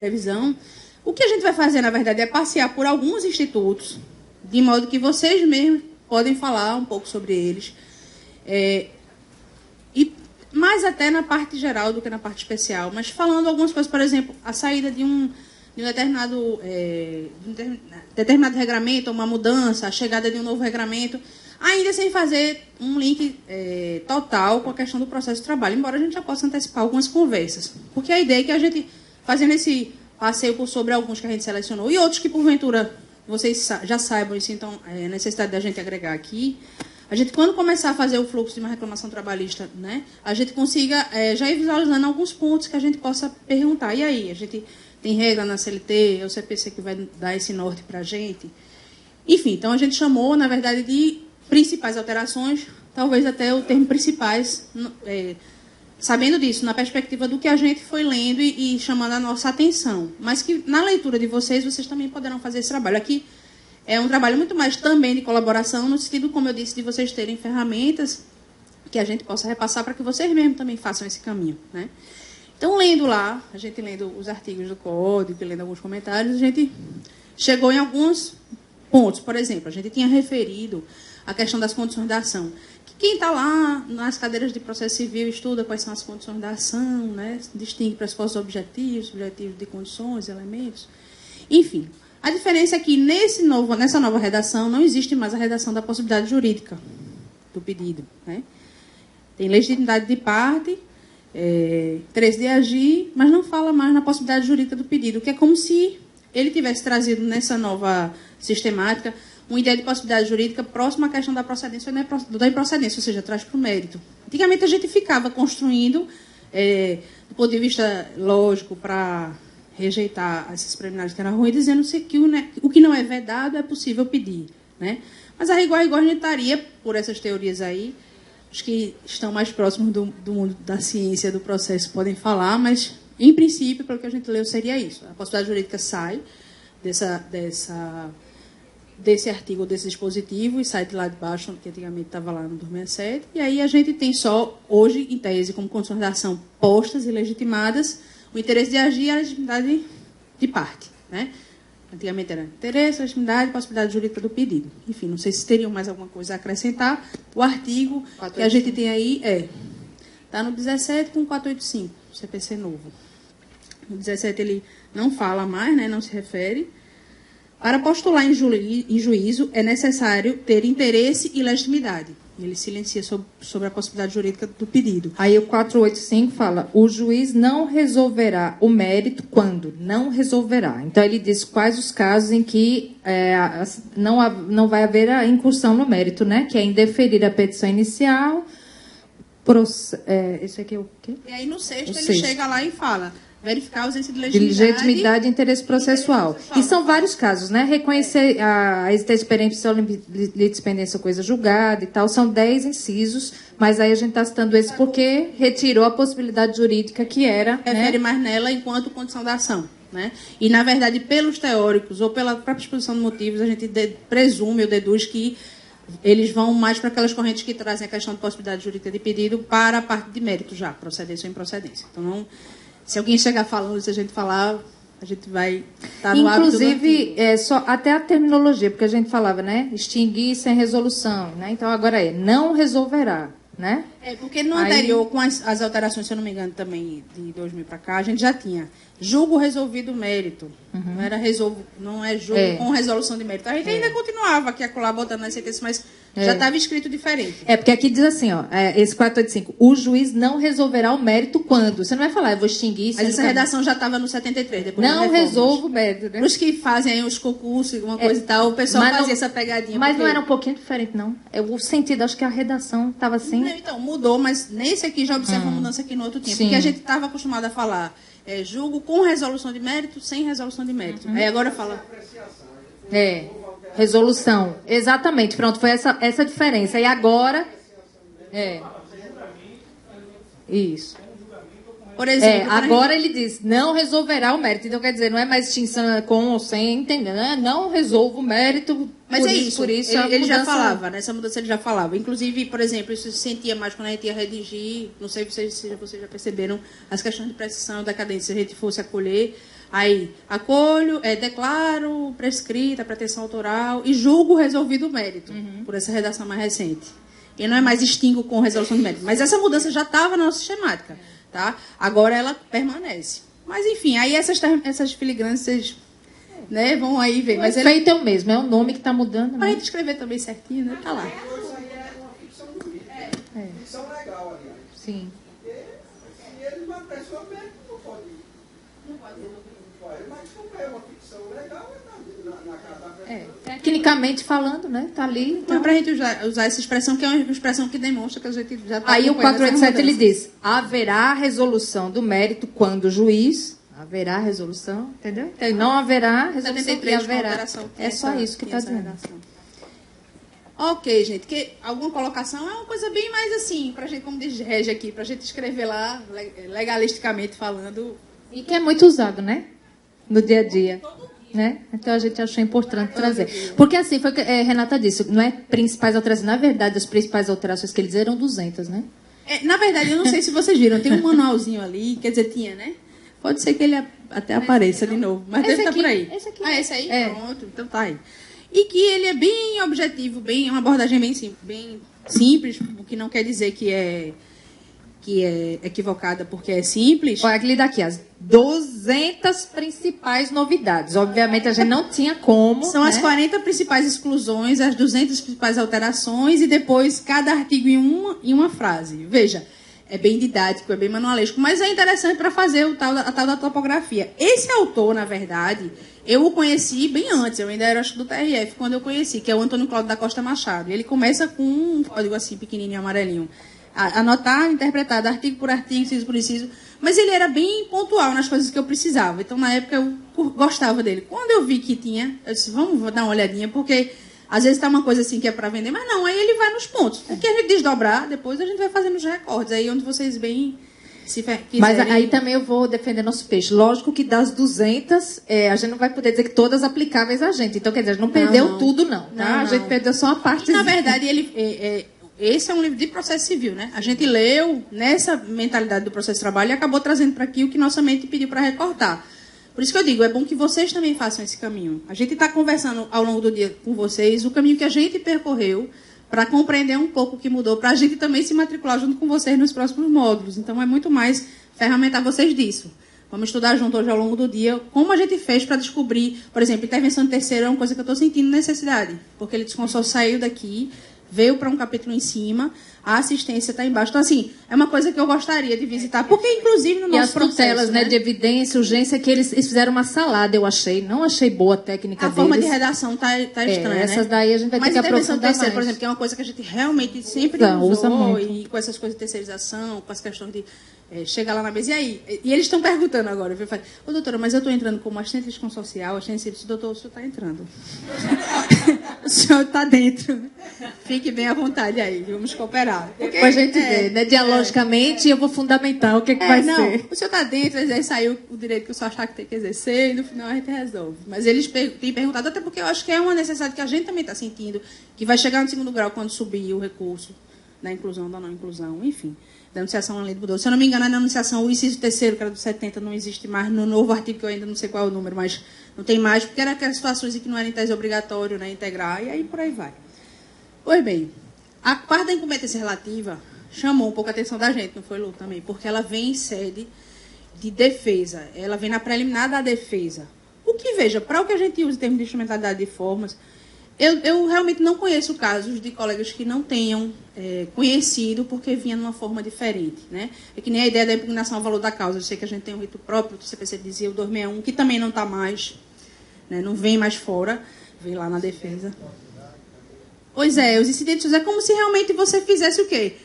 revisão. O que a gente vai fazer, na verdade, é passear por alguns institutos, de modo que vocês mesmos podem falar um pouco sobre eles. E mais até na parte geral do que na parte especial, mas falando algumas coisas, por exemplo, a saída de um determinado regramento, uma mudança, a chegada de um novo regramento, ainda sem fazer um link total com a questão do processo de trabalho, embora a gente já possa antecipar algumas conversas. Porque a ideia é que a gente, fazendo esse passeio por sobre alguns que a gente selecionou e outros que, porventura, vocês já saibam e sintam a necessidade da gente agregar aqui, a gente, quando começar a fazer o fluxo de uma reclamação trabalhista, né, a gente consiga já ir visualizando alguns pontos que a gente possa perguntar. E aí, a gente tem regra na CLT, é o CPC que vai dar esse norte para a gente? Enfim, então a gente chamou, na verdade, de principais alterações, talvez até o termo principais, sabendo disso, na perspectiva do que a gente foi lendo e chamando a nossa atenção. Mas que, na leitura de vocês também poderão fazer esse trabalho. Aqui é um trabalho muito mais também de colaboração, no sentido, como eu disse, de vocês terem ferramentas que a gente possa repassar para que vocês mesmos também façam esse caminho, né? Então, lendo lá, a gente lendo os artigos do código, lendo alguns comentários, a gente chegou em alguns pontos. Por exemplo, a gente tinha referido a questão das condições da ação. Que quem está lá nas cadeiras de processo civil estuda quais são as condições da ação, né? Distingue pressupostos objetivos de condições, elementos. Enfim, a diferença é que nessa nova redação não existe mais a redação da possibilidade jurídica do pedido, né? Tem legitimidade de parte, interesse de agir, mas não fala mais na possibilidade jurídica do pedido, que é como se ele tivesse trazido nessa nova sistemática uma ideia de possibilidade jurídica próxima à questão da procedência ou da improcedência, ou seja, traz para o mérito. Antigamente a gente ficava construindo, do ponto de vista lógico, para rejeitar essas preliminares que eram ruins, dizendo que o que não é vedado é possível pedir, né? Mas a rigor a gente estaria, por essas teorias aí, os que estão mais próximos do mundo da ciência, do processo, podem falar, mas, em princípio, pelo que a gente leu, seria isso. A possibilidade jurídica sai desse artigo, desse dispositivo, e sai de lá de baixo, que antigamente estava lá no 267, e aí a gente tem só, hoje, em tese, como condições da ação postas e legitimadas, o interesse de agir e a legitimidade de parte, né? Antigamente era interesse, legitimidade, possibilidade jurídica do pedido. Enfim, não sei se teriam mais alguma coisa a acrescentar. O artigo 485. Que a gente tem aí está no 17 com 485, CPC novo. No 17 ele não fala mais, né, não se refere. Para postular em juízo é necessário ter interesse e legitimidade. Ele silencia sobre a possibilidade jurídica do pedido. Aí o 485 fala, o juiz não resolverá o mérito quando não resolverá. Então, ele diz quais os casos em que não vai haver a incursão no mérito, né? Que é indeferir a petição inicial. Esse aqui é o quê? E aí, no sexto, ele chega lá e fala... verificar a ausência de legitimidade e interesse processual. E são vários casos, né? Reconhecer a existência perempção, litispendência ou coisa julgada e tal. São 10 incisos, mas aí a gente está citando esse porque retirou a possibilidade jurídica que era... refere mais nela enquanto condição da ação, né? E, na verdade, pelos teóricos ou pela própria exposição de motivos, a gente presume ou deduz que eles vão mais para aquelas correntes que trazem a questão de possibilidade jurídica de pedido para a parte de mérito já, procedência ou improcedência. Então, não... Se alguém chegar falando, se a gente falar, a gente vai estar no hábito. Inclusive, só até a terminologia, porque a gente falava, né? Extinguir sem resolução, né? Então, agora não resolverá, né? Porque no anterior, com as alterações, se eu não me engano, também de 2000 para cá, a gente já tinha julgo resolvido mérito. Uhum. Não é julgo com resolução de mérito. A gente ainda continuava aqui a colar botando nas sentenças, mas já estava escrito diferente. Porque aqui diz assim, ó, esse 485, o juiz não resolverá o mérito quando? Você não vai falar, eu vou extinguir... Mas essa redação já estava no 73, depois não resolvo o mérito, né? Os que fazem aí os concursos, alguma coisa e tal, o pessoal fazia essa pegadinha. Mas não era um pouquinho diferente, não? O sentido, acho que a redação estava assim... Não, então, mudou, mas nesse aqui já observa uma mudança aqui no outro tempo. Sim. Porque a gente estava acostumado a falar julgo com resolução de mérito, sem resolução de mérito. Aí agora fala... Resolução. Exatamente. Pronto, foi essa diferença. E agora... Isso. Por exemplo... agora ele diz, não resolverá o mérito. Então, quer dizer, não é mais extinção com ou sem, entendeu? Né? Não resolvo o mérito... Mas por isso ele já falava, nessa mudança ele já falava. Inclusive, por exemplo, isso se sentia mais quando a gente ia redigir, não sei se vocês já perceberam, as questões de precisão da cadência, se a gente fosse acolher Aí, acolho, declaro prescrita a pretensão autoral e julgo resolvido o mérito, por essa redação mais recente. E não é mais extingo com resolução do mérito. Mas essa mudança já estava na nossa sistemática. Tá? Agora ela permanece. Mas, enfim, aí essas filigranas, vocês, né, vão aí ver. Mas o efeito é o mesmo, é o nome que está mudando. Para a gente escrever também certinho, né? Tá lá. Isso aí é uma ficção jurídica. Ficção legal, aliás. Sim. E ele uma pessoa mesmo não pode. Não pode. Mas como é uma ficção legal, na casa da Tecnicamente falando, né? Está ali. Então, para a gente usar essa expressão, que é uma expressão que demonstra que a gente já está. Aí o 487 ele diz: haverá resolução do mérito quando o juiz. Haverá resolução, entendeu? Então, não haverá resolução e haverá. É só isso que está dizendo. Ok, gente. Alguma colocação é uma coisa bem mais assim, para a gente, como diz Regi aqui, para a gente escrever lá, legalisticamente falando. E que é muito usado, né? No dia a dia. Né? Então a gente achou importante trazer. Porque assim, foi o que Renata disse, não é principais alterações. Na verdade, as principais alterações que eles eram 200, né? Na verdade, eu não sei se vocês viram, tem um manualzinho ali, quer dizer, tinha, né? Pode ser que ele até apareça de novo, mas deve estar por aí. Esse aqui. Esse aí? Pronto, então tá aí. E que ele é bem objetivo, uma abordagem bem simples, o que não quer dizer que é equivocada porque é simples. Olha, aquele daqui, as 200 principais novidades. Obviamente, a gente não tinha como. São as 40 principais exclusões, as 200 principais alterações e depois cada artigo em uma frase. Veja, é bem didático, é bem manualesco, mas é interessante para fazer a tal da topografia. Esse autor, na verdade, eu o conheci bem antes, eu ainda era acho, do TRF quando eu conheci, que é o Antônio Cláudio da Costa Machado. Ele começa com um código assim, pequenininho, amarelinho. Anotar, interpretar, artigo por artigo, inciso por inciso. Mas ele era bem pontual nas coisas que eu precisava. Então, na época, eu gostava dele. Quando eu vi que tinha, eu disse, vamos dar uma olhadinha, porque às vezes está uma coisa assim que é para vender, mas não, aí ele vai nos pontos. O que a gente desdobrar, depois a gente vai fazendo os recordes. Aí onde vocês bem se quiserem. Mas aí também eu vou defender nosso peixe. Lógico que das 200, a gente não vai poder dizer que todas aplicáveis a gente. Então, quer dizer, a gente não perdeu tudo, não. Tá? A gente perdeu só uma parte. E, na verdade, esse é um livro de processo civil, né? A gente leu nessa mentalidade do processo de trabalho e acabou trazendo para aqui o que nossa mente pediu para recortar. Por isso que eu digo, é bom que vocês também façam esse caminho. A gente está conversando ao longo do dia com vocês o caminho que a gente percorreu para compreender um pouco o que mudou, para a gente também se matricular junto com vocês nos próximos módulos. Então, é muito mais ferramentar vocês disso. Vamos estudar junto hoje ao longo do dia como a gente fez para descobrir, por exemplo, intervenção de terceiro é uma coisa que eu estou sentindo necessidade, porque ele desconsol saiu daqui, veio para um capítulo em cima, a assistência está embaixo. Então, assim, é uma coisa que eu gostaria de visitar, porque, inclusive, no nosso processo... E as tutelas, né, de evidência, urgência, que eles fizeram uma salada, eu achei. Não achei boa a técnica deles. A forma de redação tá estranha, essas daí a gente vai ter que aprofundar mais. Terceiro, por exemplo, que é uma coisa que a gente realmente sempre usa muito. E com essas coisas de terceirização, com as questões de... chega lá na mesa, e aí? E eles estão perguntando agora. Eu falei, doutora, mas eu estou entrando como assistente de discussão social, assistente de... Doutor, o senhor está entrando. O senhor está dentro. Fique bem à vontade aí, vamos cooperar. Depois a gente vê, né? Dialogicamente, eu vou fundamentar o que vai ser. O senhor está dentro, aí saiu o direito que o senhor achar que tem que exercer, e no final a gente resolve. Mas eles têm perguntado, até porque eu acho que é uma necessidade que a gente também está sentindo, que vai chegar no segundo grau quando subir o recurso da inclusão, da não inclusão, enfim. Da anunciação a lei mudou. Se eu não me engano, na anunciação, o inciso terceiro, que era do 70, não existe mais. No novo artigo, que eu ainda não sei qual é o número, mas não tem mais, porque era aquelas situações em que não era em tese obrigatório, né, integrar, e aí por aí vai. Pois bem, a parte da incompetência relativa chamou um pouco a atenção da gente, não foi, Lu, também? Porque ela vem em sede de defesa, ela vem na preliminar da defesa. O que, veja, para o que a gente usa em termos de instrumentalidade de formas, eu realmente não conheço casos de colegas que não tenham conhecido porque vinha numa forma diferente, né? É que nem a ideia da impugnação ao valor da causa. Eu sei que a gente tem um rito próprio, o CPC dizia, o 261, que também não está mais, né? Não vem mais fora, vem lá na defesa. Pois é, os incidentes é como se realmente você fizesse o quê?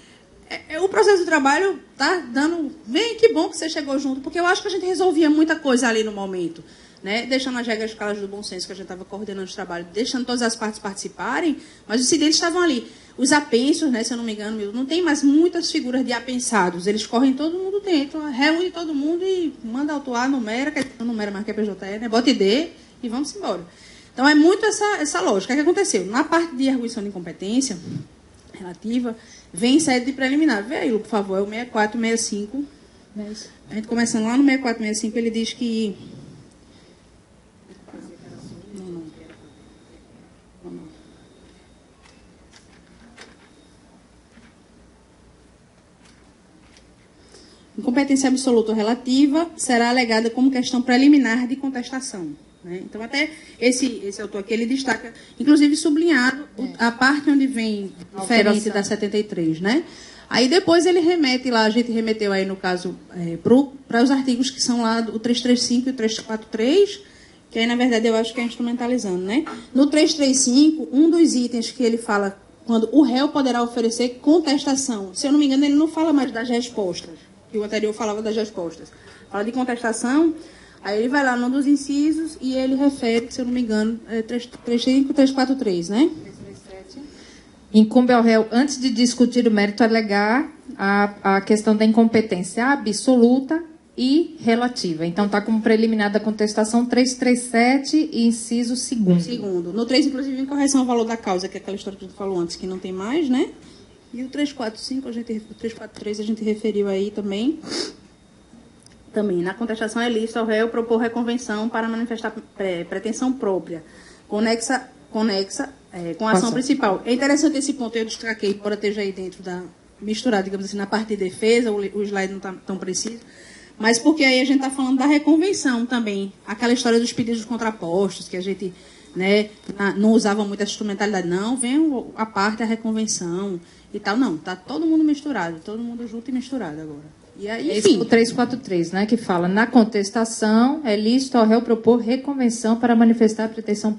O processo do trabalho tá dando... Vem, que bom que você chegou junto, porque eu acho que a gente resolvia muita coisa ali no momento. Né? Deixando as regras escalas do bom senso, que a gente estava coordenando o trabalho, deixando todas as partes participarem, mas os incidentes estavam ali. Os apensos, né, se eu não me engano, não tem mais muitas figuras de apensados. Eles correm todo mundo dentro, reúne todo mundo e manda autuar, numera, que não numera mais que é PJE, né? Bota ID e vamos embora. Então, é muito essa lógica. O que aconteceu? Na parte de arguição de incompetência relativa, vem em sede de preliminar. Vê aí, Lu, por favor, é o 6465. A gente começando lá no 6465, ele diz que incompetência absoluta ou relativa será alegada como questão preliminar de contestação. Né? Então, até esse autor aqui, ele destaca, inclusive sublinhado, a parte onde vem diferente da 73, né? Aí depois ele remete lá, a gente remeteu aí no caso para os artigos que são lá o 335 e o 343, que aí na verdade eu acho que é instrumentalizando, né? No 335, um dos itens que ele fala quando o réu poderá oferecer contestação. Se eu não me engano, ele não fala mais das respostas, que o anterior falava das respostas. Fala de contestação, aí ele vai lá num dos incisos e ele refere, se eu não me engano, 335 e 343, né? Incumbe ao réu, antes de discutir o mérito, alegar a questão da incompetência absoluta e relativa. Então, está como preliminar da contestação 337 e inciso 2º. Segundo. No 3, inclusive, em correção ao valor da causa, que é aquela história que a gente falou antes, que não tem mais, né? E o 345, o 343 a gente referiu aí também. Também, na contestação é lícito ao réu propor reconvenção para manifestar pretensão própria, conexa com a ação principal. É interessante esse ponto, eu destaquei, embora esteja aí dentro da misturada, digamos assim, na parte de defesa, o slide não está tão preciso, mas porque aí a gente está falando da reconvenção também, aquela história dos pedidos contrapostos, que a gente, né, não usava muito essa instrumentalidade, não, vem a parte da reconvenção e tal, não, está todo mundo misturado, todo mundo junto e misturado agora. E aí, enfim. O 343, né, que fala, na contestação é lícito ao réu propor reconvenção para manifestar a pretensão.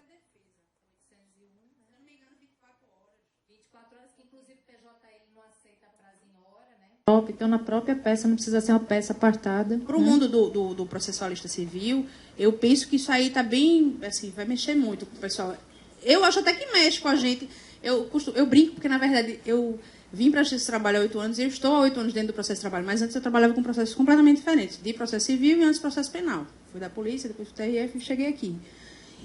Então, na própria peça, não precisa ser uma peça apartada. Para o mundo do processualista civil, eu penso que isso aí está bem, assim, vai mexer muito com o pessoal. Eu acho até que mexe com a gente. Eu brinco, porque, na verdade, eu vim para a Justiça trabalhar há 8 anos e eu estou há 8 anos dentro do processo de trabalho, mas antes eu trabalhava com processos completamente diferentes, de processo civil e antes processo penal. Fui da polícia, depois do TRF e cheguei aqui.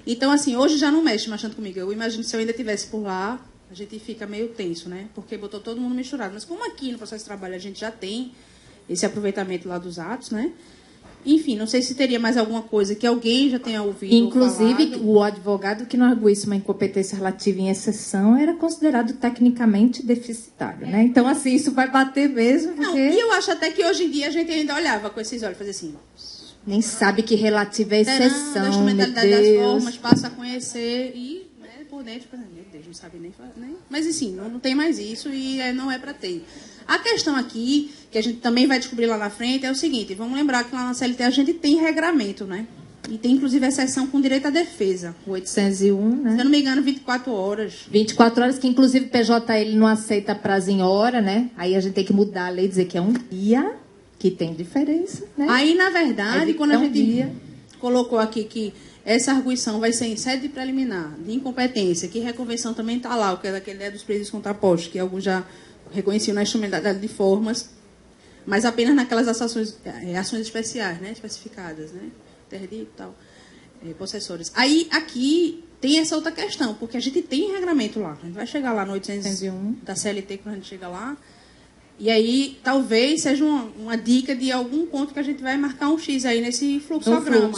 Então, assim, hoje já não mexe mais tanto comigo. Eu imagino que se eu ainda estivesse por lá, a gente fica meio tenso, né? Porque botou todo mundo misturado. Mas como aqui no processo de trabalho a gente já tem esse aproveitamento lá dos atos, né? Enfim, não sei se teria mais alguma coisa que alguém já tenha ouvido. Inclusive, o advogado que não arguísse uma incompetência relativa em exceção era considerado tecnicamente deficitário, né? Então, assim, isso vai bater mesmo. Porque... Não, e eu acho até que hoje em dia a gente ainda olhava com esses olhos, fazia assim. Nem sabe que relativa é exceção. Da instrumentalidade das formas, passa a conhecer e, né, por dentro, meu Deus, não sabe nem. Mas, assim, não tem mais isso e não é para ter. A questão aqui, que a gente também vai descobrir lá na frente, é o seguinte: vamos lembrar que lá na CLT a gente tem regramento, né? E tem, inclusive, exceção com direito à defesa. O 801, né? Se eu não me engano, 24 horas. 24 horas, que inclusive o PJ ele não aceita prazo em hora, né? Aí a gente tem que mudar a lei e dizer que é um dia, que tem diferença, né? Aí, na verdade, quando a gente colocou aqui que essa arguição vai ser em sede preliminar, de incompetência, que reconvenção também está lá, o que é daquele dos presídios contrapostos, que alguns já reconheciam na instrumentalidade de formas, mas apenas naquelas ações especiais, né? Especificadas, né? Interdito e tal, possessores. Aí, aqui, tem essa outra questão, porque a gente tem regramento lá. A gente vai chegar lá no 801 da CLT, quando a gente chega lá, e aí talvez seja uma dica de algum ponto que a gente vai marcar um X aí nesse fluxograma.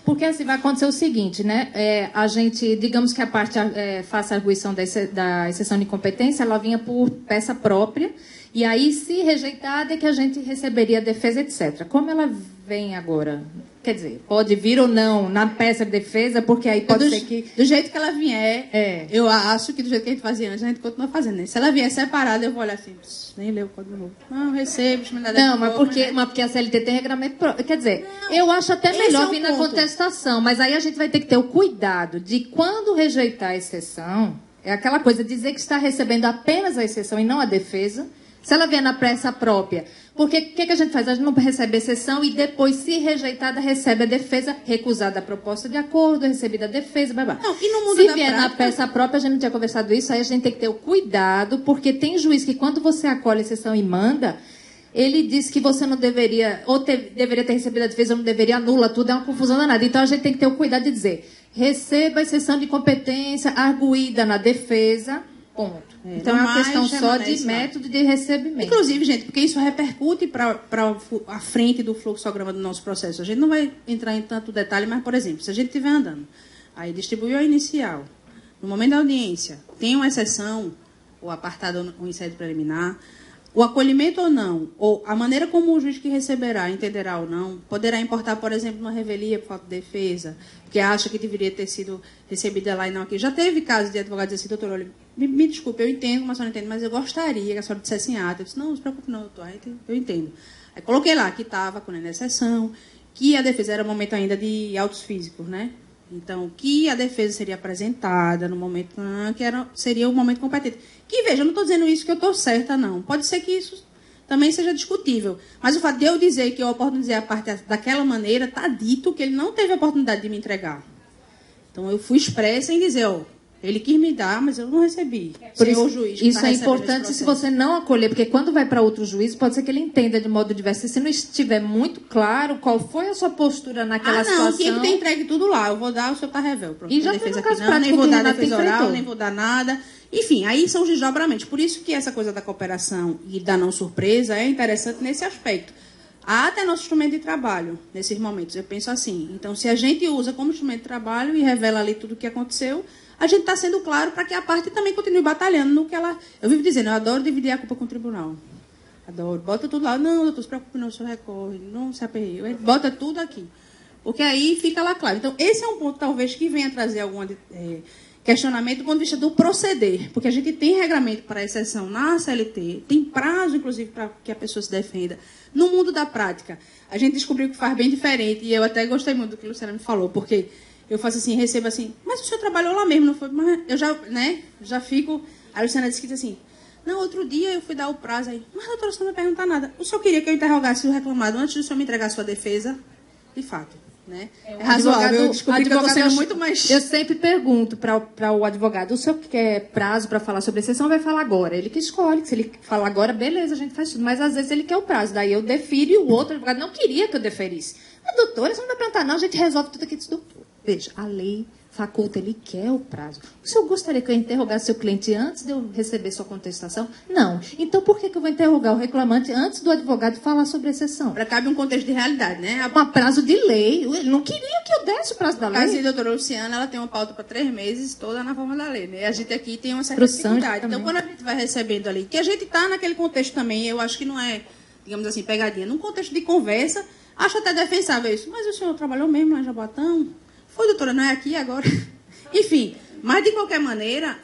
Porque assim vai acontecer o seguinte, né? A gente, digamos que a parte faça a arguição da exceção de incompetência, ela vinha por peça própria, e aí, se rejeitada, é que a gente receberia a defesa, etc. Como ela vem agora? Quer dizer, pode vir ou não na peça de defesa, porque aí pode ser que... Do jeito que ela vier, eu acho que do jeito que a gente fazia antes, a gente continua fazendo. Né? Se ela vier separada, eu vou olhar assim, nem ler o código novo. Não, recebo, não, mas porque a CLT tem regramento... Quer dizer, não, eu acho até melhor vir na contestação, mas aí a gente vai ter que ter o cuidado de, quando rejeitar a exceção, é aquela coisa, dizer que está recebendo apenas a exceção e não a defesa. Se ela vier na peça própria, porque o que a gente faz? A gente não recebe a exceção e depois, se rejeitada, recebe a defesa, recusada a proposta de acordo, recebida a defesa, blá, blá. Não, e no mundo se vier na peça própria, a gente não tinha conversado isso, aí a gente tem que ter o cuidado, porque tem juiz que, quando você acolhe a exceção e manda, ele diz que você não deveria, ou deveria ter recebido a defesa, ou não deveria, anula tudo, é uma confusão danada. Então, a gente tem que ter o cuidado de dizer, receba a exceção de competência arguída na defesa, ponto. Então, é uma questão só de método de recebimento. Inclusive, gente, porque isso repercute para a frente do fluxograma do nosso processo. A gente não vai entrar em tanto detalhe, mas, por exemplo, se a gente estiver andando, aí distribuiu a inicial, no momento da audiência, tem uma exceção, ou apartado ou em sede preliminar, o acolhimento ou não, ou a maneira como o juiz que receberá entenderá ou não, poderá importar, por exemplo, uma revelia por falta de defesa, porque acha que deveria ter sido recebida lá e não aqui. Já teve casos de advogado dizer assim, doutor, olha, me desculpe, eu entendo, mas eu não entendo, mas eu gostaria que a senhora dissesse em ata. Eu disse, não se preocupe não, doutor, eu entendo. Aí coloquei lá que estava com exceção, que a defesa era um momento ainda de autos físicos, né? Então, que a defesa seria apresentada no momento que seria o momento competente. Que, veja, eu não estou dizendo isso que eu estou certa, não. Pode ser que isso também seja discutível. Mas o fato de eu dizer que eu oportunizei a parte daquela maneira, está dito que ele não teve a oportunidade de me entregar. Então, eu fui expressa em dizer, ó, ele quis me dar, mas eu não recebi. Por isso, juiz isso é importante se você não acolher, porque quando vai para outro juiz, pode ser que ele entenda de modo diverso. Se não estiver muito claro qual foi a sua postura naquela situação... tinha que ter entregue tudo lá. Eu vou dar, o senhor está revel. Pronto, e já defesa aqui não, nem vou dar defesa oral, nem vou dar nada. Enfim, aí são os desdobramentos. Por isso que essa coisa da cooperação e da não surpresa é interessante nesse aspecto. Há até nosso instrumento de trabalho nesses momentos. Eu penso assim. Então, se a gente usa como instrumento de trabalho e revela ali tudo o que aconteceu... a gente está sendo claro para que a parte também continue batalhando no que ela... Eu vivo dizendo, eu adoro dividir a culpa com o tribunal. Adoro. Bota tudo lá. Não, doutor, se preocupe não, o senhor recorre. Não se aperreie. Bota tudo aqui. Porque aí fica lá claro. Então, esse é um ponto, talvez, que venha trazer algum questionamento do ponto de vista do proceder. Porque a gente tem regramento para exceção na CLT, tem prazo, inclusive, para que a pessoa se defenda. No mundo da prática, a gente descobriu que faz bem diferente. E eu até gostei muito do que a Luciana me falou, porque... eu faço assim, recebo assim, mas o senhor trabalhou lá mesmo, não foi? Mas eu já fico... A Luciana disse que assim, não, outro dia eu fui dar o prazo aí, mas doutora, o senhor não vai perguntar nada. O senhor queria que eu interrogasse o reclamado antes do senhor me entregar a sua defesa? De fato, né? É razoável, eu descobri que eu estou sendo muito mais... Eu sempre pergunto para o advogado, o senhor quer prazo para falar sobre a exceção, vai falar agora. Ele que escolhe, se ele falar agora, beleza, a gente faz tudo. Mas às vezes ele quer o prazo, daí eu defiro e o outro advogado não queria que eu deferisse. Mas doutora, você não vai perguntar não, a gente resolve tudo aqui. Doutor, veja, a lei faculta, ele quer o prazo. O senhor gostaria que eu interrogasse seu cliente antes de eu receber sua contestação? Não. Então, por que eu vou interrogar o reclamante antes do advogado falar sobre a exceção? Para cabe um contexto de realidade, né? Um prazo de lei. Ele não queria que eu desse o prazo da lei. A doutora Luciana, ela tem uma pauta para 3 meses, toda na forma da lei, né? A gente aqui tem uma certa dificuldade. Então, quando a gente vai recebendo ali, que a gente está naquele contexto também, eu acho que não é, digamos assim, pegadinha. Num contexto de conversa, acho até defensável isso. Mas o senhor trabalhou mesmo lá em Jaboatão? Foi, doutora, não é aqui agora? Enfim, mas de qualquer maneira,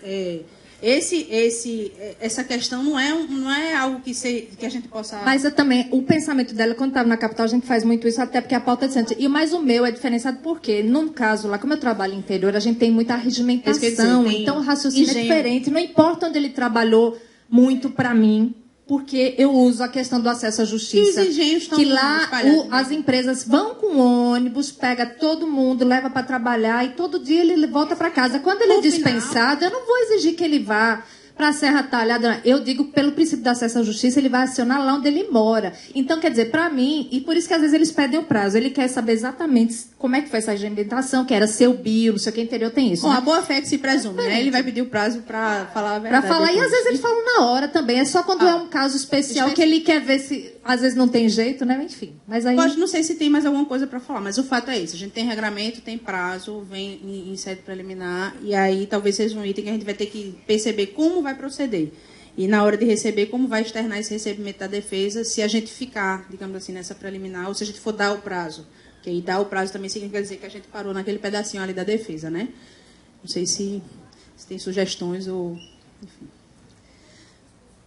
essa questão não é algo que a gente possa... Mas eu também, o pensamento dela, quando estava na capital, a gente faz muito isso, até porque a pauta é decente. Mas o meu é diferenciado porque, no caso lá, como eu trabalho no interior, a gente tem muita regimentação, então o raciocínio é diferente. Não importa onde ele trabalhou muito para mim, porque eu uso a questão do acesso à justiça. Que lá as empresas vão com ônibus, pega todo mundo, leva para trabalhar e todo dia ele volta para casa. Quando ele é dispensado, eu não vou exigir que ele vá para a Serra Talhada. Eu digo, pelo princípio do acesso à justiça, ele vai acionar lá onde ele mora. Então, quer dizer, para mim, e por isso que às vezes eles pedem o prazo, ele quer saber exatamente como é que foi essa regimentação, que era seu bio, não sei o que, interior tem isso. Bom, né? A boa fé que se presume, né? Ele vai pedir o prazo para falar a verdade. Para falar, e às vezes ele fala na hora também. É só quando é um caso especial que ele quer ver se... Às vezes não tem jeito, né? Enfim. Mas aí... não sei se tem mais alguma coisa para falar, mas o fato é esse. A gente tem regramento, tem prazo, vem em sede preliminar, e aí talvez seja um item que a gente vai ter que perceber como vai proceder. E na hora de receber, como vai externar esse recebimento da defesa, se a gente ficar, digamos assim, nessa preliminar, ou se a gente for dar o prazo. Porque aí dar o prazo também significa dizer que a gente parou naquele pedacinho ali da defesa, né? Não sei se tem sugestões ou... Enfim.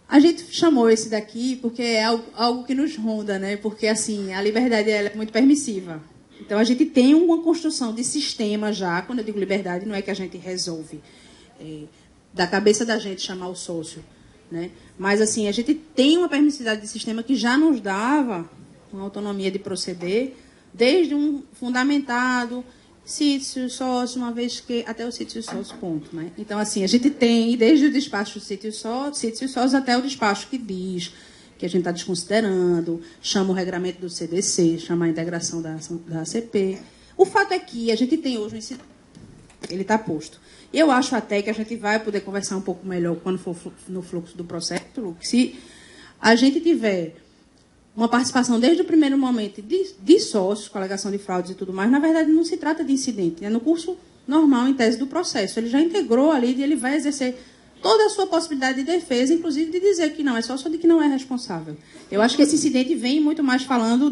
A gente chamou esse daqui porque é algo que nos ronda, né? Porque, assim, a liberdade ela é muito permissiva. Então, a gente tem uma construção de sistema já. Quando eu digo liberdade, não é que a gente resolve da cabeça da gente chamar o sócio, né? Mas, assim, a gente tem uma permissividade de sistema que já nos dava uma autonomia de proceder desde um fundamentado... sítio sócio, uma vez que... Até o sítio sócio, ponto, né? Então, assim, a gente tem, desde o despacho do sítio sócio até o despacho que diz que a gente está desconsiderando, chama o regramento do CDC, chama a integração da ACP. O fato é que a gente tem hoje um ensino... Ele está posto. Eu acho até que a gente vai poder conversar um pouco melhor quando for no fluxo do processo, se a gente tiver... uma participação desde o primeiro momento de sócios, com alegação de fraudes e tudo mais, na verdade não se trata de incidente, é no curso normal, em tese do processo. Ele já integrou ali e ele vai exercer toda a sua possibilidade de defesa, inclusive de dizer que não, é sócio de que não é responsável. Eu acho que esse incidente vem muito mais falando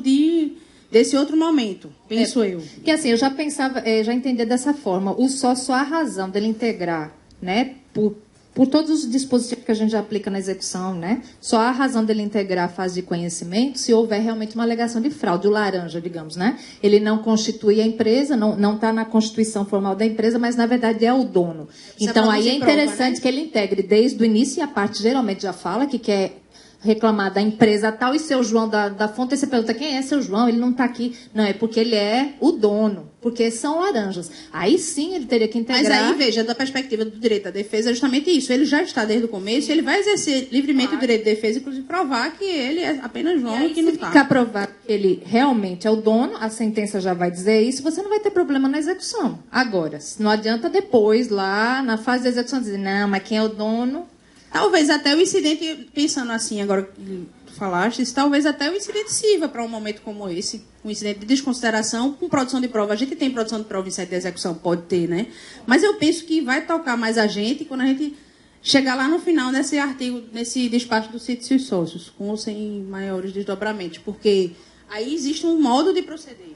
desse outro momento, penso eu. Que assim, eu já pensava, já entendia dessa forma. O sócio, a razão dele integrar, né, por todos os dispositivos que a gente já aplica na execução, né, só há razão dele integrar a fase de conhecimento se houver realmente uma alegação de fraude. O laranja, digamos, né, ele não constitui a empresa, não está na constituição formal da empresa, mas na verdade é o dono. Então aí é interessante prova, né? Que ele integre desde o início, e a parte geralmente já fala que quer reclamar da empresa tal, e seu João da fonte, e você pergunta, quem é seu João? Ele não está aqui. Não, é porque ele é o dono, porque são laranjas. Aí sim ele teria que integrar. Mas aí, veja, da perspectiva do direito à defesa, é justamente isso. Ele já está desde o começo, ele vai exercer livremente o direito de defesa, inclusive provar que ele é apenas João e que não está. Se ficar provado que ele realmente é o dono, a sentença já vai dizer isso, você não vai ter problema na execução. Agora, não adianta depois, lá na fase da execução, dizer, não, mas quem é o dono... Talvez até o incidente, pensando assim, agora que tu falaste, talvez até o incidente sirva para um momento como esse, um incidente de desconsideração com produção de prova. A gente tem produção de prova em sede de execução, pode ter, né? Mas eu penso que vai tocar mais a gente quando a gente chegar lá no final nesse artigo, nesse despacho do sítio e sócios, com ou sem maiores desdobramentos, porque aí existe um modo de proceder,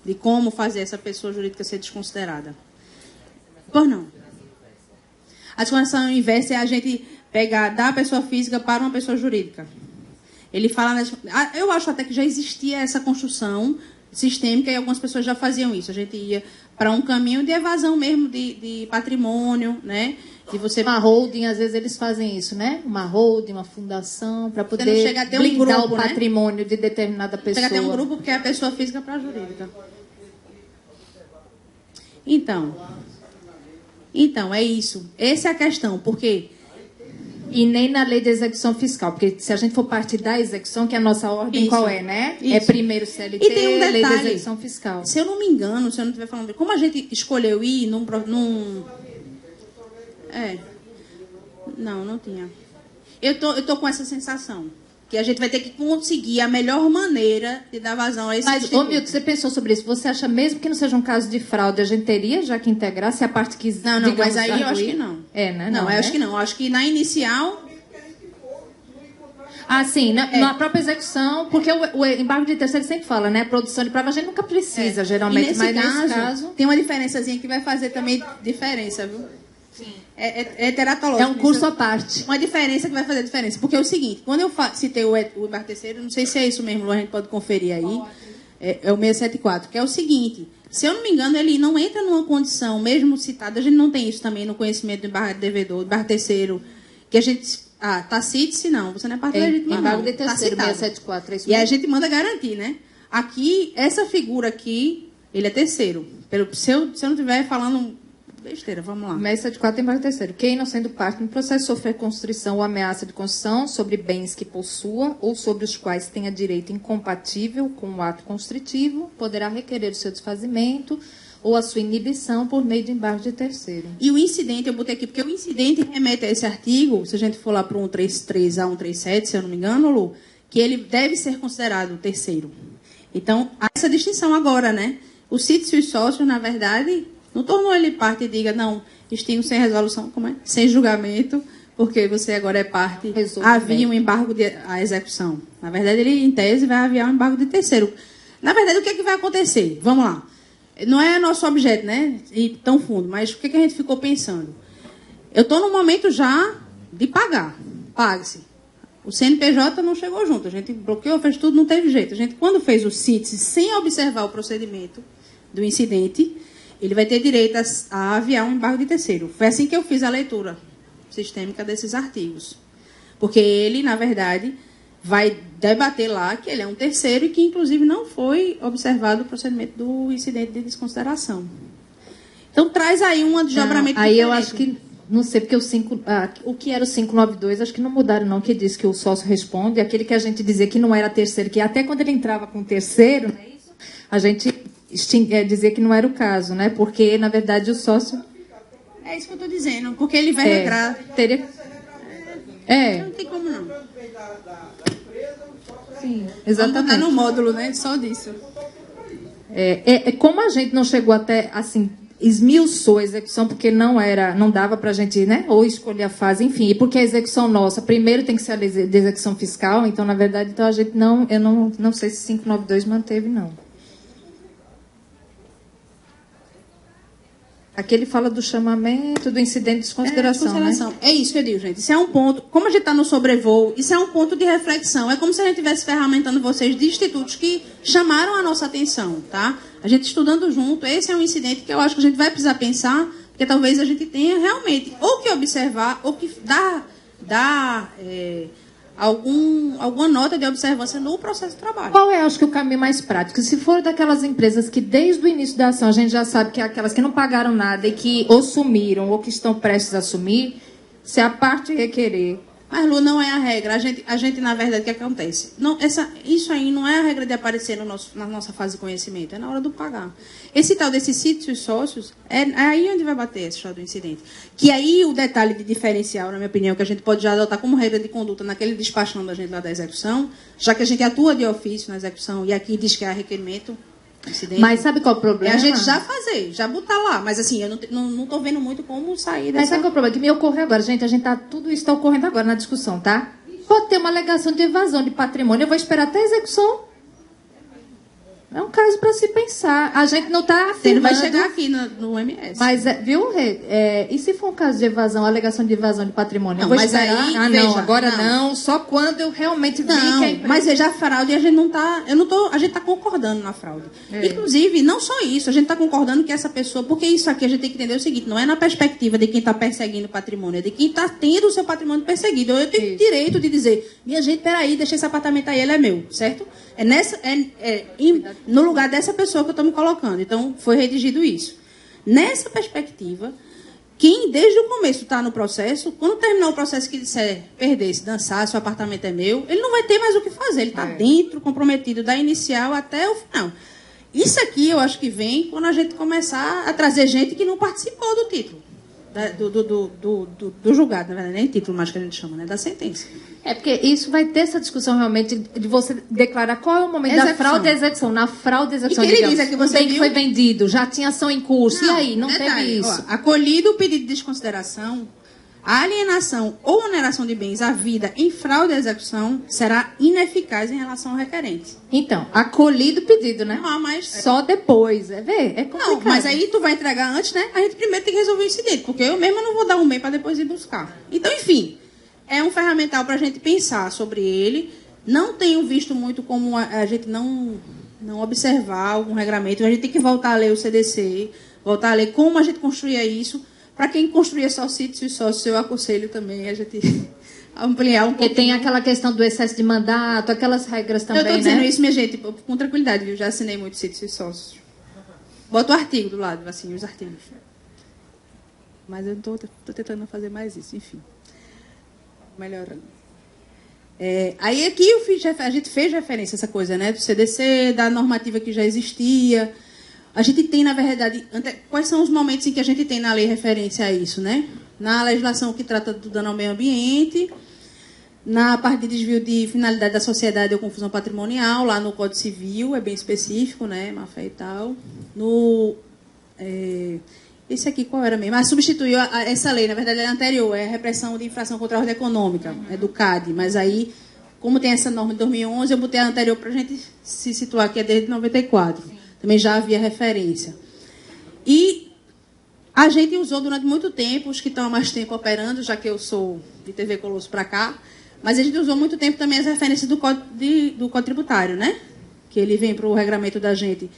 de como fazer essa pessoa jurídica ser desconsiderada. Pois não. A desconsideração inversa é a gente pegar da pessoa física para uma pessoa jurídica. Ele fala... Eu acho até que já existia essa construção sistêmica e algumas pessoas já faziam isso. A gente ia para um caminho de evasão mesmo de patrimônio, né? De você... Uma holding, às vezes eles fazem isso, né? Uma holding, uma fundação, para poder blindar o patrimônio, né, de determinada pessoa. Chega até um grupo porque é a pessoa física para a jurídica. Então, é isso. Essa é a questão, porque... E nem na lei de execução fiscal, porque se a gente for partir da execução, que é a nossa ordem, isso, qual é, né? Isso. É primeiro CLT, e tem um detalhe, lei de execução fiscal. Se eu não me engano, se eu não estiver falando... Como a gente escolheu ir num... Não tinha. Eu tô com essa sensação. Que a gente vai ter que conseguir a melhor maneira de dar vazão a esse Mas, ô Milton, você pensou sobre isso? Você acha mesmo que não seja um caso de fraude, a gente teria já que integrar, se a parte quis... Não, mas aí eu acho que não. Né? Não, eu acho que não. Eu acho que na inicial... Ah, sim, na própria execução, porque o embargo de terceiro sempre fala, né? Produção de prova a gente nunca precisa, geralmente, mas nesse caso... Tem uma diferençazinha que vai fazer também diferença, viu? Sim. É teratológico. É um curso à parte. Uma diferença que vai fazer diferença. Porque é o seguinte, quando eu citei o embargo terceiro, não sei se é isso mesmo, a gente pode conferir aí, é o 674, que é o seguinte, se eu não me engano, ele não entra numa condição, mesmo citado, a gente não tem isso também no conhecimento do embargo de devedor, do embargo terceiro, que a gente... tá cite-se não, você não é parte legítima, embargo de terceiro, 674, é isso mesmo. E a gente manda garantir, né? Aqui, essa figura aqui, ele é terceiro. Se eu não estiver falando... besteira, vamos lá. 674 embargo terceiro. Quem, não sendo parte no processo, sofrer constrição ou ameaça de construção sobre bens que possua ou sobre os quais tenha direito incompatível com o ato constritivo, poderá requerer o seu desfazimento ou a sua inibição por meio de embargo de terceiro. E o incidente, eu botei aqui, porque o incidente remete a esse artigo, se a gente for lá para o 133 a 137, se eu não me engano, Lu, que ele deve ser considerado terceiro. Então, há essa distinção agora, né? O sítio e os sócios, na verdade... Não tornou ele parte e diga, não, extingo sem resolução, como é? Sem julgamento, porque você agora é parte. Havia um embargo à execução. Na verdade, ele, em tese, vai haver um embargo de terceiro. Na verdade, o que é que vai acontecer? Vamos lá. Não é nosso objeto, né? E tão fundo, mas o que a gente ficou pensando? Eu estou no momento já de pagar. Pague-se. O CNPJ não chegou junto. A gente bloqueou, fez tudo, não teve jeito. A gente, quando fez o CITES, sem observar o procedimento do incidente... ele vai ter direito a aviar um embargo de terceiro. Foi assim que eu fiz a leitura sistêmica desses artigos. Porque ele, na verdade, vai debater lá que ele é um terceiro e que, inclusive, não foi observado o procedimento do incidente de desconsideração. Então, traz aí um desdobramento diferente. Aí eu acho que, não sei, porque o que era o 592, acho que não mudaram, não, que diz que o sócio responde, aquele que a gente dizia que não era terceiro, que até quando ele entrava com terceiro, não é isso? A gente... dizer que não era o caso, né? Porque, na verdade, o sócio... É isso que eu estou dizendo, porque ele vai regrar. Teria... Não tem como não. Sim, exatamente. Está no módulo, né? Só disso. Como a gente não chegou até, assim, esmiuçou a execução porque não dava para a gente, né, ou escolher a fase, enfim, e porque a execução nossa, primeiro tem que ser a de execução fiscal, então, na verdade, então a gente eu não sei se 592 manteve, não. Aqui ele fala do chamamento, do incidente de desconsideração, né? É isso que eu digo, gente. Isso é um ponto, como a gente está no sobrevoo, isso é um ponto de reflexão. É como se a gente estivesse ferramentando vocês de institutos que chamaram a nossa atenção, tá? A gente estudando junto, esse é um incidente que eu acho que a gente vai precisar pensar, porque talvez a gente tenha realmente ou que observar, ou que dar alguma nota de observância no processo de trabalho. Qual é, acho que, o caminho mais prático? Se for daquelas empresas que, desde o início da ação, a gente já sabe que é aquelas que não pagaram nada e que ou sumiram ou que estão prestes a assumir, se a parte requerer... Mas, Lu, não é a regra. A gente na verdade, o que acontece? Isso aí não é a regra de aparecer na nossa fase de conhecimento, é na hora do pagar. Esse tal desses sítios sócios, é aí onde vai bater esse história do incidente. Que aí o detalhe de diferencial, na minha opinião, que a gente pode já adotar como regra de conduta naquele despachão da gente lá da execução, já que a gente atua de ofício na execução e aqui diz que é requerimento... Incidente. Mas sabe qual é o problema? É a gente já botar lá. Mas assim, eu não estou vendo muito como sair dessa... Mas sabe qual é o problema? Que me ocorre agora, gente, tudo isso está ocorrendo agora na discussão, tá? Pode ter uma alegação de evasão de patrimônio, eu vou esperar até a execução. É um caso para se pensar. A gente não está afirmando... Ele vai chegar aqui no MS. Mas, viu, Rê? E se for um caso de evasão, alegação de evasão de patrimônio? Não, eu vou mas esperar... aí, não, agora não. Só quando eu realmente vi que a empresa... Mas veja, a fraude, a gente não está... A gente está concordando na fraude. Inclusive, não só isso, a gente está concordando que essa pessoa... Porque isso aqui a gente tem que entender o seguinte, não é na perspectiva de quem está perseguindo o patrimônio, é de quem está tendo o seu patrimônio perseguido. Eu tenho direito de dizer, minha gente, peraí, deixa esse apartamento aí, ele é meu, certo? No lugar dessa pessoa que eu estou me colocando. Então, foi redigido isso. Nessa perspectiva, quem desde o começo está no processo, quando terminar o processo que disser perder, se dançar, seu apartamento é meu, ele não vai ter mais o que fazer. Ele está dentro, comprometido da inicial até o final. Isso aqui eu acho que vem quando a gente começar a trazer gente que não participou do título. Do julgado, na verdade, nem título mais que a gente chama, né? Da sentença. É porque isso vai ter essa discussão realmente de você declarar qual é o momento da fraude e execução. Na fraude e execução, e que ele diz é que você bem que foi vendido, já tinha ação em curso. Não, e aí, não detalhe, teve isso. Acolhido o pedido de desconsideração, a alienação ou oneração de bens à vida em fraude e execução será ineficaz em relação ao requerente. Então, acolhido o pedido, né? Não, mas... Só depois, é complicado. Não, mas aí tu vai entregar antes, né? A gente primeiro tem que resolver o incidente, porque eu mesma não vou dar um bem para depois ir buscar. Então, enfim, é um ferramental para a gente pensar sobre ele. Não tenho visto muito como a gente não observar algum regramento. A gente tem que voltar a ler o CDC, voltar a ler como a gente construía isso. Para quem construía só sítios e sócios, eu aconselho também a gente ampliar um pouco. Porque tem aquela questão do excesso de mandato, aquelas regras também, né? Eu estou dizendo isso, minha gente, com tranquilidade. Eu já assinei muitos sítios e sócios. Bota o artigo do lado, assim, os artigos. Mas eu estou tentando fazer mais isso, enfim. Melhorando. Aí aqui a gente fez referência a essa coisa, né? Do CDC, da normativa que já existia. A gente tem, na verdade, quais são os momentos em que a gente tem na lei referência a isso, né? Na legislação que trata do dano ao meio ambiente, na parte de desvio de finalidade da sociedade ou confusão patrimonial, lá no Código Civil, é bem específico, né? Má-fé e tal. Esse aqui, qual era mesmo? Substituiu essa lei, na verdade, ela é anterior, é a repressão de infração contra a ordem econômica, é do CAD, mas aí, como tem essa norma de 2011, eu botei a anterior para a gente se situar, que é desde 94. Também já havia referência. E a gente usou durante muito tempo, os que estão há mais tempo operando, já que eu sou de TV Colosso para cá, mas a gente usou muito tempo também as referências do Código Tributário, né? Que ele vem para o regramento da gente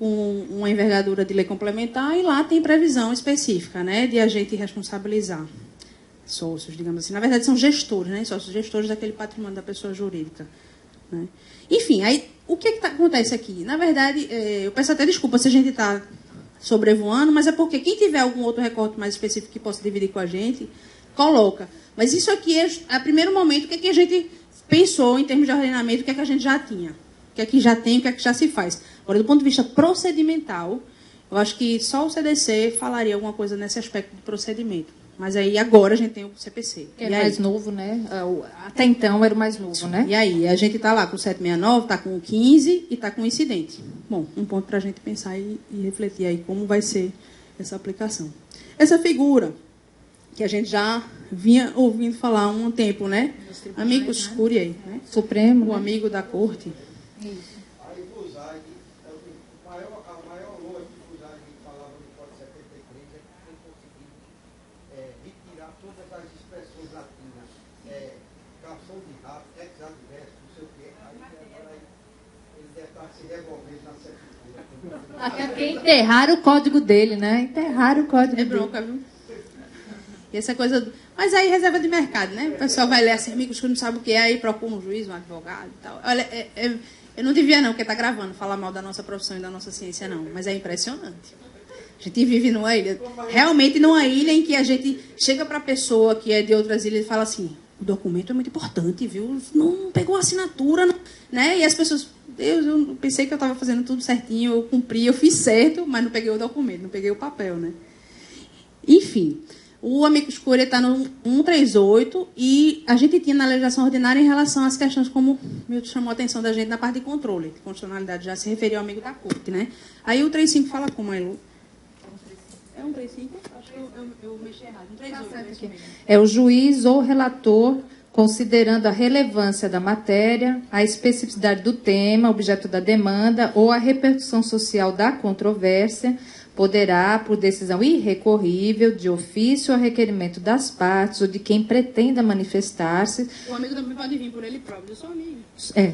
com uma envergadura de lei complementar e lá tem previsão específica, né? De a gente responsabilizar sócios, digamos assim. Na verdade, são gestores, né? Sócios gestores daquele patrimônio da pessoa jurídica. Né? Enfim, aí o que acontece aqui? Na verdade, eu peço até desculpa se a gente está sobrevoando, mas é porque quem tiver algum outro recorte mais específico que possa dividir com a gente, coloca. Mas isso aqui é o primeiro momento, o que é que a gente pensou em termos de ordenamento, o que é que a gente já tinha, o que é que já tem, o que é que já se faz. Agora, do ponto de vista procedimental, eu acho que só o CDC falaria alguma coisa nesse aspecto de procedimento. Mas aí agora a gente tem o CPC. É mais novo, né? Até então era o mais novo, né? E aí, a gente está lá com o 769, está com o 15 e está com o incidente. Bom, um ponto para a gente pensar e refletir aí como vai ser essa aplicação. Essa figura, que a gente já vinha ouvindo falar há um tempo, né? Amicus curiae, né? Supremo, O amigo da corte. Isso. Aí Fusag, a maior loa de Fusag que falava no Código 73 é que foi conseguido retirar todas as expressões latinas, calção de rato, ex adverso, não sei o quê. Aí agora ele deve estar se revolvendo na sepultura. Até porque enterraram o código dele, né? Enterraram o código É dele. bronca, viu? E essa coisa... Mas aí reserva de mercado, né? O pessoal vai ler assim, amigos que não sabe o que é, aí procura um juiz, um advogado e tal. Olha, eu não devia não, porque está gravando, falar mal da nossa profissão e da nossa ciência, não. Mas é impressionante. A gente vive numa ilha, realmente numa ilha em que a gente chega para a pessoa que é de outras ilhas e fala assim, o documento é muito importante, viu? Não pegou assinatura, não, né? E as pessoas, Deus, eu pensei que eu estava fazendo tudo certinho, eu cumpri, eu fiz certo, mas não peguei o documento, não peguei o papel, né? Enfim, o amicus curiae está no 138 e a gente tinha na legislação ordinária em relação às questões como o Milton chamou a atenção da gente na parte de controle, de constitucionalidade, já se referiu ao amigo da corte, né? Aí o 35 fala como, Ailu? É um 35? Acho que eu mexi errado. Um 38. É o juiz ou relator, considerando a relevância da matéria, a especificidade do tema, objeto da demanda ou a repercussão social da controvérsia, poderá, por decisão irrecorrível, de ofício a requerimento das partes ou de quem pretenda manifestar-se, O amigo também pode vir por ele próprio, eu sou amigo.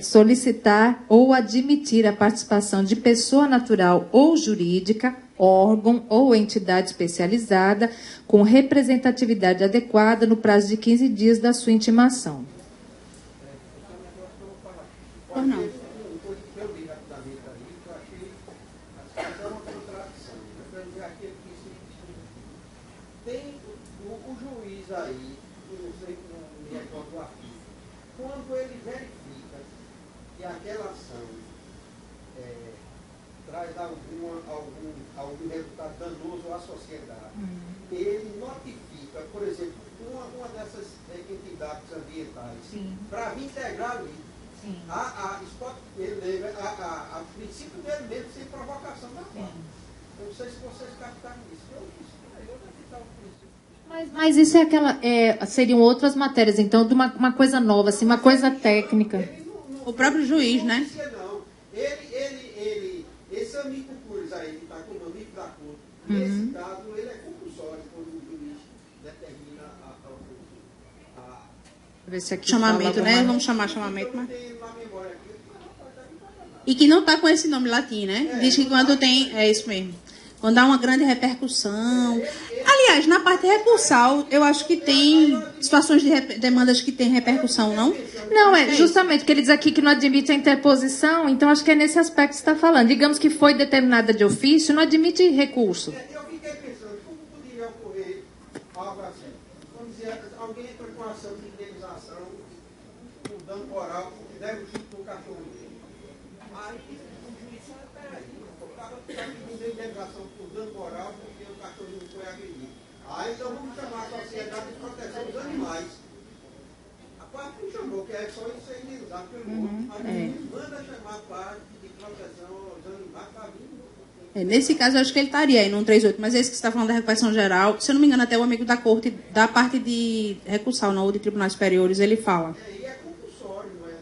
solicitar ou admitir a participação de pessoa natural ou jurídica, órgão ou entidade especializada com representatividade adequada no prazo de 15 dias da sua intimação. Ou não? Eu li rapidamente ali, que eu achei a situação uma contradição. Eu quero dizer aquele que tem o juiz aí, eu não sei como me recordo do artigo, quando ele verifica que aquela ação traz algum resultado danoso à sociedade, ele notifica, por exemplo, uma dessas entidades ambientais, para vir integrar ali. A princípio dele mesmo, sem provocação da parte. Eu não sei se vocês captaram isso. Eu deve estar o princípio. Mas isso é aquela, seriam outras matérias, então, de uma coisa nova, assim, uma coisa técnica. O próprio juiz, né? Não. Esse amigo Cruz aí, que está como amigo da corte, nesse caso, ele é compulsório quando o juiz determina Ver se aqui Chamamento, fala né? alguma- Vamos chamar chamamento, mas... tem na memória aqui. E que não está com esse nome latim, né? Diz que quando tem... É isso mesmo. Quando há uma grande repercussão... Aliás, na parte recursal, eu acho que tem situações de demandas que têm repercussão, não? Não, Acho que justamente porque ele diz aqui que não admite a interposição, então acho que é nesse aspecto que você está falando. Digamos que foi determinada de ofício, não admite recurso. Eu fiquei pensando, como poderia ocorrer algo assim? Vamos dizer, alguém entra com ação de indenização por dano moral, porque deve o chute no cachorro dele. Aí o juiz fala, peraí, o cara está pedindo indenização por dano moral porque o cachorro não foi agredido. Aí então vamos chamar a Sociedade de Proteção dos Animais. A parte não chamou, que é só isso ser indenizado pelo outro. Aí manda chamar a parte de proteção aos animais para vir. Nesse caso, eu acho que ele estaria aí no 138, mas esse que você está falando da recursão geral, se eu não me engano, até o amigo da corte, da parte de recursal, não, ou de tribunais superiores, ele fala. E é compulsório, não é?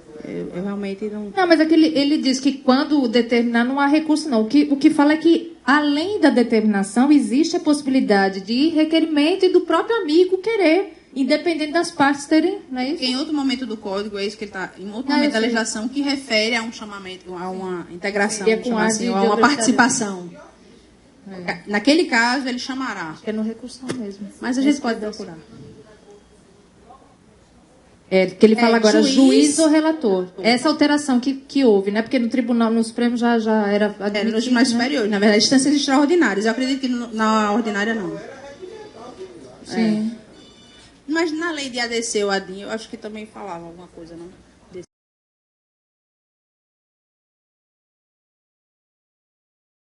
Eu realmente não... Não, mas é que ele diz que quando determinar não há recurso, não. O que fala é que, além da determinação, existe a possibilidade de requerimento e do próprio amigo querer, independente das partes terem, não é isso? Em outro momento do código, é isso que ele está... Em outro Não, momento eu da sei. legislação que refere a um chamamento, a uma integração, Seria vamos com chamar a assim, de ou a uma outra participação. Naquele caso, ele chamará. Acho que é no recursão mesmo. Mas a gente pode procurar. Que ele fala agora, juiz ou relator. Essa alteração que houve, né? Porque no tribunal, no Supremo já era admitido, Nos mais né? superiores, na verdade, instâncias extraordinárias. Eu acredito que na ordinária não. Sim. Mas na lei de ADC ou ADIM, eu acho que também falava alguma coisa, não?